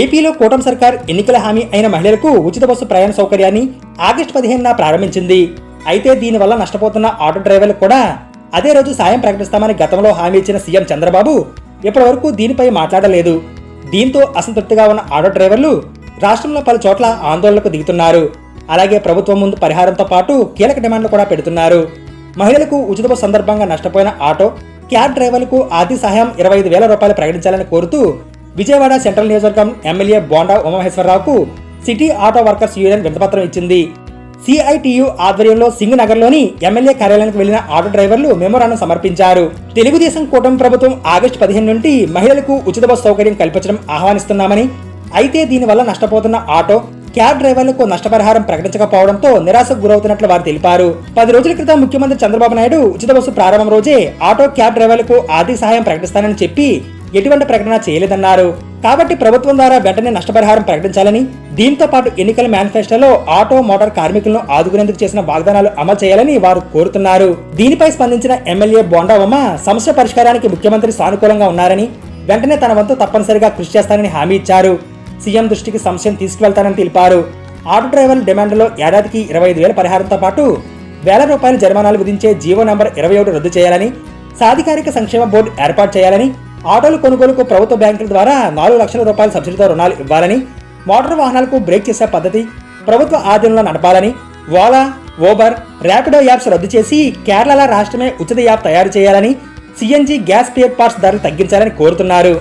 ఏపీలో కూటమి సర్కార్ ఎన్నికల హామీ అయిన మహిళలకు ఉచిత బస్సు ప్రయాణ సౌకర్యాన్ని ఆగస్టు 15న ప్రారంభించింది. అయితే దీనివల్ల నష్టపోతున్న ఆటో డ్రైవర్లు కూడా అదే రోజు సాయం ప్రకటిస్తామని గతంలో హామీ ఇచ్చిన సీఎం చంద్రబాబు ఇప్పటివరకు దీనిపై మాట్లాడలేదు. దీంతో అసంతృప్తిగా ఉన్న ఆటో డ్రైవర్లు రాష్ట్రంలో పలు చోట్ల ఆందోళనకు దిగుతున్నారు. అలాగే ప్రభుత్వం ముందు పరిహారంతో పాటు కీలక డిమాండ్లు కూడా పెడుతున్నారు. మహిళలకు ఉచిత బస్సు సందర్భంగా నష్టపోయిన ఆటో, క్యాబ్ డ్రైవర్లకు ఆర్థిక సహాయం 25,000 రూపాయలు ప్రకటించాలని కోరుతూ విజయవాడ సెంట్రల్ నియోజకవర్గం ఎమ్మెల్యే బోండా ఉమామహేశ్వరరావుకు సిటీ ఆటో వర్కర్స్ యూనియన్ వినతిపత్రం ఇచ్చింది. సిఐటియు ఆధ్వర్యంలో సింగ్ నగర్లోని ఎమ్మెల్యే కార్యాలయానికి వెళ్లిన ఆటో డ్రైవర్లు మెమోరాండం సమర్పించారు. తెలుగుదేశం కూటమి ప్రభుత్వం ఆగస్టు 15 నుండి మహిళలకు ఉచిత బస్సు సౌకర్యం కల్పించడం ఆహ్వానిస్తున్నామని, అయితే దీనివల్ల నష్టపోతున్న ఆటో, క్యాబ్ డ్రైవర్లకు నష్టపరిహారం ప్రకటించకపోవడంతో నిరాశకు గురవుతున్నట్లు వారు తెలిపారు. 10 రోజుల క్రితం ముఖ్యమంత్రి చంద్రబాబు నాయుడు ఉచిత బస్సు ప్రారంభం రోజే ఆటో, క్యాబ్ డ్రైవర్లకు ఆర్థిక సహాయం ప్రకటిస్తానని చెప్పి ఎటువంటి ప్రకటన చేయలేదన్నారు. కాబట్టి ప్రభుత్వం ద్వారా వెంటనే నష్టపరిహారం ప్రకటించాలని, దీంతో పాటు ఎన్నికల మేనిఫెస్టోలో ఆటో, మోటార్ కార్మికులను ఆదుకునేందుకు చేసిన వాగ్దానాలు అమలు చేయాలని వారు కోరుతున్నారు. దీనిపై స్పందించిన ఎమ్మెల్యే బోండా ఉమ సమస్య పరిష్కారానికి ముఖ్యమంత్రి సానుకూలంగా ఉన్నారని, వెంటనే తన వంతు తప్పనిసరిగా కృషి చేస్తానని హామీ ఇచ్చారు. సీఎం దృష్టికి సమస్యను తీసుకువెళ్తానని తెలిపారు. ఆటో డ్రైవర్ల డిమాండ్లో ఏడాదికి 25,000 పరిహారంతో పాటు ₹1,000 జరిమానాలు విధించే జీవో నంబర్ 21 రద్దు చేయాలని, సాధికారిక సంక్షేమ బోర్డు ఏర్పాటు చేయాలని, ఆటోల కొనుగోలుకు ప్రభుత్వ బ్యాంకుల ద్వారా 4 లక్షల రూపాయల సబ్సిడీతో రుణాలు ఇవ్వాలని, మోటార్ వాహనాలకు బ్రేక్ చేసే పద్ధతి ప్రభుత్వ ఆధీనంలో నడపాలని, ఓలా, ఊబర్, ర్యాపిడో యాప్స్ రద్దు చేసి కేరళ రాష్ట్రమే ఉచిత యాప్ తయారు చేయాలని, సిఎన్జి గ్యాస్ స్పేర్ పార్ట్స్ ధరలు తగ్గించాలని కోరుతున్నారు.